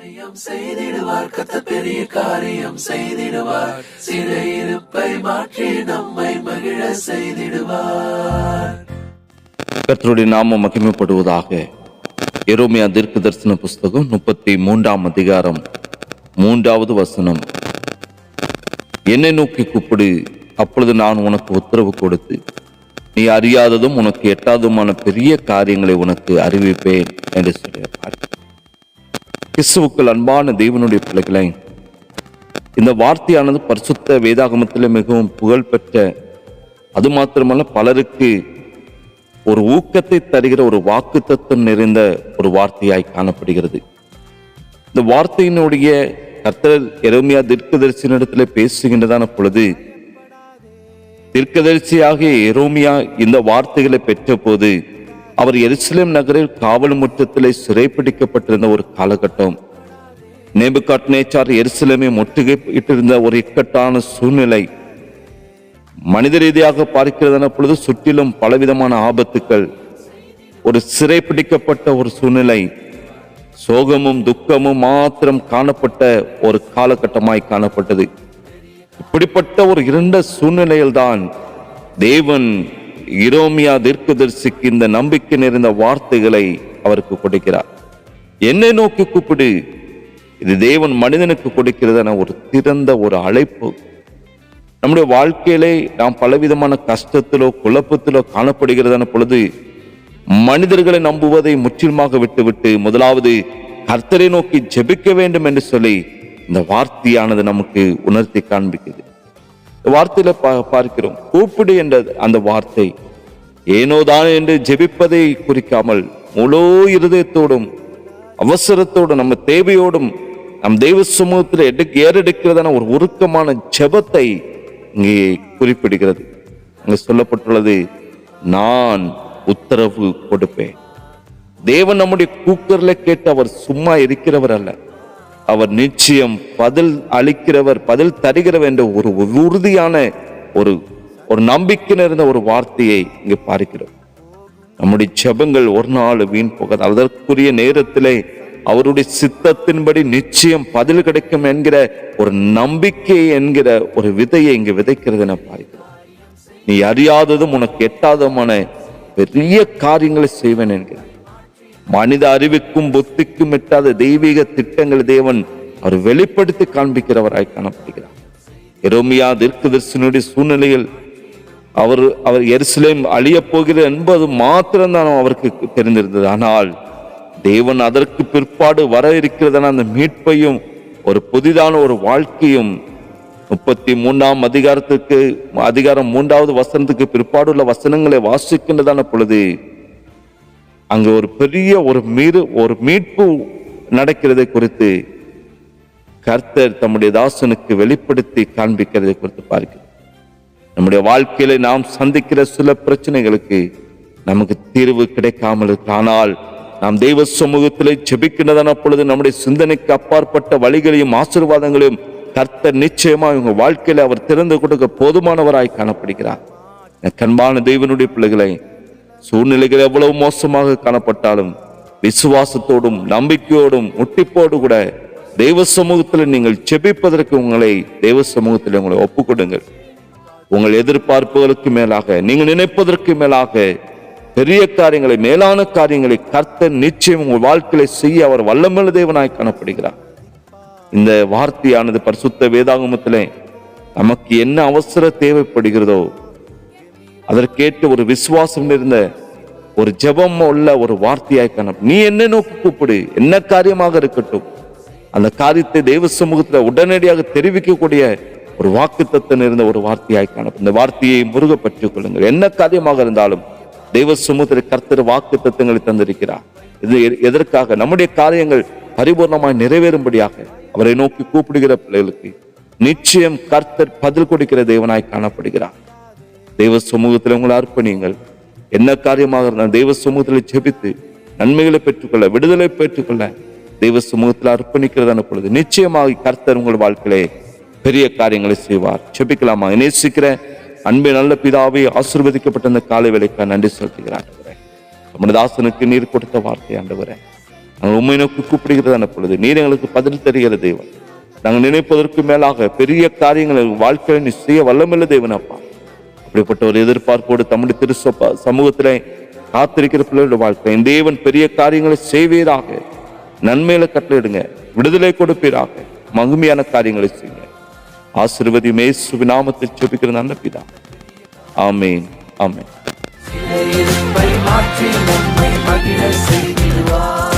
காரியம் செய்திடுவார், கர்த்தர் பெரிய காரியம் செய்திடுவார். சிறையிருப்பை மாற்றி நம்மை மகிழ செய்திடுவார். கர்த்தருடைய நாமம் மகிமைப்படுவதாக. எரேமியா தீர்க்கதரிசன புஸ்தகம் 33 அதிகாரம் 3வது வசனம். என்னை நோக்கி கூப்பிடு, அப்பொழுது நான் உனக்கு உத்தரவு கொடுத்து நீ அறியாததும் உனக்கு எட்டாததுமான பெரிய காரியங்களை உனக்கு அறிவிப்பேன் என்று சொல்லியிருப்பார். கிறிஸ்துவுக்குள் அன்பான தேவனுடைய பிள்ளைகளை, இந்த வார்த்தையானது பரிசுத்த வேதாகமத்தில் மிகவும் புகழ்பெற்ற, அது மாத்திரமல்ல பலருக்கு ஒரு ஊக்கத்தை தருகிற ஒரு வாக்குத்தத்தம் நிறைந்த ஒரு வார்த்தையாய் காணப்படுகிறது. இந்த வார்த்தையினுடைய கர்த்தர் எரேமியா தீர்க்கதரிசியினிடத்தில் பேசுகின்றதான பொழுது, தீர்க்கதரிசியாகிய எரேமியா இந்த வார்த்தைகளை பெற்ற போது அவர் எருசலேம் நகரில் காவல் முற்றத்திலே சிறைப்பிடிக்கப்பட்டிருந்த ஒரு காலகட்டம். நேபுகாத்நேச்சார் எருசலேமை முற்றுகையிட்டிருந்த ஒரு இக்கட்டான சூழ்நிலை. மனித ரீதியாக பார்க்கிறதான பொழுது சுற்றிலும் பலவிதமான ஆபத்துக்கள், ஒரு சிறைப்பிடிக்கப்பட்ட ஒரு சூழ்நிலை, சோகமும் துக்கமும் மாத்திரம் காணப்பட்ட ஒரு காலகட்டமாய் காணப்பட்டது. இப்படிப்பட்ட ஒரு இருண்ட சூழ்நிலையில்தான் தேவன் எரேமியா தீர்க்கதரிசிக்கு இந்த நம்பிக்கை நிறைந்த வார்த்தைகளை அவருக்கு கொடுக்கிறார். என்னை நோக்கி கூப்பிடு. இது தேவன் மனிதனுக்கு கொடுக்கிறதான ஒரு திறந்த ஒரு அழைப்பு. நம்முடைய வாழ்க்கையிலே நாம் பலவிதமான கஷ்டத்திலோ குழப்பத்திலோ காணப்படுகிறதான பொழுது மனிதர்களை நம்புவதை முற்றிலுமாக விட்டுவிட்டு முதலாவது கர்த்தரை நோக்கி ஜெபிக்க வேண்டும் என்று சொல்லி இந்த வார்த்தையானது நமக்கு உணர்த்தி காண்பிக்குது. வார்த்தையில பார்க்கிறோம், கூப்பிடு என்ற அந்த வார்த்தை ஏனோதான் என்று ஜெபிப்பதை குறிக்காமல் முழு இருதயத்தோடும் அவசரத்தோடும் நம்ம தேவையோடும் நம் தெய்வ சமூகத்தில் ஏறெடுக்கிறதான ஒரு உருக்கமான ஜெபத்தை இங்கே குறிப்பிடுகிறது. அங்கே சொல்லப்பட்டுள்ளது, நான் உத்தரவு கொடுப்பேன். தேவன் நம்முடைய கூக்குரலை கேட்டு அவர் சும்மா இருக்கிறவர் அல்ல, அவர் நிச்சயம் பதில் அளிக்கிறவர், பதில் தருகிறவர் என்ற ஒரு உறுதியான ஒரு நம்பிக்கை நிறைந்த ஒரு வார்த்தையை இங்கு பார்க்கிறோம். நம்முடைய ஜெபங்கள் ஒரு நாள் வீண் போகாது. அதற்குரிய நேரத்திலே அவருடைய சித்தத்தின்படி நிச்சயம் பதில் கிடைக்கும் என்கிற ஒரு நம்பிக்கை என்கிற ஒரு விதையை இங்கு விதைக்கிறது என பார்க்கிறோம். நீ அறியாததும் உனக்கு எட்டாததுமான பெரிய காரியங்களை செய்வேன் என்கிறார். மனித அறிவுக்கும் புத்திக்கும் எட்டாத தெய்வீக திட்டங்கள் தேவன் அவர் வெளிப்படுத்தி காண்பிக்கிறவராய் காணப்படுகிறார். எரேமியா தீர்க்கதரிசியினுடைய சூழ்நிலையில் அவர் எருசலேம் அழிய போகிறது என்பது மாத்திரம்தான் அவருக்கு தெரிந்திருந்தது. ஆனால் தேவன் அதற்கு பிற்பாடு வர இருக்கிறதான அந்த மீட்பையும் ஒரு புதிதான ஒரு வாழ்க்கையும் 33 அதிகாரம் 3வது வசனத்துக்கு பிற்பாடுள்ள வசனங்களை வாசிக்கின்றதான பொழுது அங்கு ஒரு பெரிய ஒரு மீட்பு நடக்கிறதை குறித்து கர்த்தர் தம்முடைய தாசனுக்கு வெளிப்படுத்தி காண்பிக்கிறதை குறித்து பார்க்கிறோம். நம்முடைய வாழ்க்கையில நாம் சந்திக்கிற சில பிரச்சனைகளுக்கு நமக்கு தீர்வு கிடைக்காமல் இருக்கு. ஆனால் நாம் தெய்வ சமூகத்திலே ஜெபிக்கின்றதான பொழுது நம்முடைய சிந்தனைக்கு அப்பாற்பட்ட வழிகளையும் ஆசீர்வாதங்களையும் கர்த்தர் நிச்சயமா இவங்க வாழ்க்கையில அவர் திறந்து கொடுக்க போதுமானவராய் காணப்படுகிறார். கண்பான தேவனுடைய பிள்ளைகளை, சூழ்நிலைகள் எவ்வளவு மோசமாக காணப்பட்டாலும் விசுவாசத்தோடும் நம்பிக்கையோடும் முட்டிப்போடு கூட தெய்வ சமூகத்தில் நீங்கள் ஜெபிப்பதற்கு உங்களை தெய்வ சமூகத்தில் உங்களை ஒப்புக்கொடுங்கள். உங்கள் எதிர்பார்ப்புகளுக்கு மேலாக, நீங்கள் நினைப்பதற்கு மேலாக பெரிய காரியங்களை, மேலான காரியங்களை கர்த்தர் நிச்சயம் உங்கள் வாழ்க்கையை செய்ய அவர் வல்லமையுள்ள தேவனாய் காணப்படுகிறார். இந்த வார்த்தையானது பரிசுத்த வேதாகமத்திலே நமக்கு என்ன அவசர தேவைப்படுகிறதோ அதற்கேற்ற ஒரு விசுவாசம் இருந்த ஒரு ஜெபம் உள்ள ஒரு வார்த்தையாய் காணப்படும். நீ என்ன நோக்கி கூப்பிடு, என்ன காரியமாக இருக்கட்டும், அந்த காரியத்தை தெய்வ சமூகத்தில் உடனடியாக தெரிவிக்கக்கூடிய ஒரு வாக்குத்தத்தம் இருந்த ஒரு வார்த்தையாய் காணப்படும். இந்த வார்த்தையை முருக பற்றிக் கொள்ளுங்கள். என்ன காரியமாக இருந்தாலும் தெய்வ சமூகத்தில் கர்த்தர் வாக்குத்தத்தங்களை தந்திருக்கிறார். இது எதற்காக? நம்முடைய காரியங்கள் பரிபூர்ணமாய் நிறைவேறும்படியாக அவரை நோக்கி கூப்பிடுகிற பிள்ளைகளுக்கு நிச்சயம் கர்த்தர் பதில் கொடுக்கிற தேவனாய் காணப்படுகிறார். தெய்வ சமூகத்தில் உங்களை அர்ப்பணியுங்கள். என்ன காரியமாக இருந்தால் தெய்வ சமூகத்தில் ஜெபித்து நன்மைகளை பெற்றுக்கொள்ள, விடுதலை பெற்றுக்கொள்ள தெய்வ சமூகத்தில் அர்ப்பணிக்கிறதான பொழுது நிச்சயமாக கர்த்தர் உங்கள் வாழ்க்கையிலே பெரிய காரியங்களை செய்வார். ஜெபிக்கலாமா? நேசிக்கிற அன்பே நல்ல பிதாவே, ஆசீர்வதிக்கப்பட்ட இந்த காலை வேளைக்கு நன்றி செலுத்துகிறேன். நம்முடைய தாசனுக்கு நீர் கொடுத்த வார்த்தை ஆண்டவரே, நாங்கள் உண்மை நோக்கி கூப்பிடுகிறதான பொழுது நீர் எங்களுக்கு பதில் தருகிற தேவன். நாங்கள் நினைப்பதற்கு மேலாக பெரிய காரியங்களை வாழ்க்கையில் நீ செய்ய வல்லமில்ல தேவன் அப்பா. அப்படிப்பட்ட ஒரு எதிர்பார்ப்போடு தம்முடைய சமூகத்திலே காத்திருக்கிற பிள்ளைகளோட வாழ்க்கை தேவன் பெரிய காரியங்களை செய்வீராக. நன்மையில கட்டளையிடுங்க, விடுதலை கொடுப்பீராக, மகிமையான காரியங்களை செய்யுங்க. ஆசீர்வதியும் இயேசுவின் நாமத்தில் ஜெபிக்கிற நல்ல பிதா, ஆமென், ஆமென். சிறையிருப்பை மாற்றி நம்மை மகிழ செய்திடுவார்.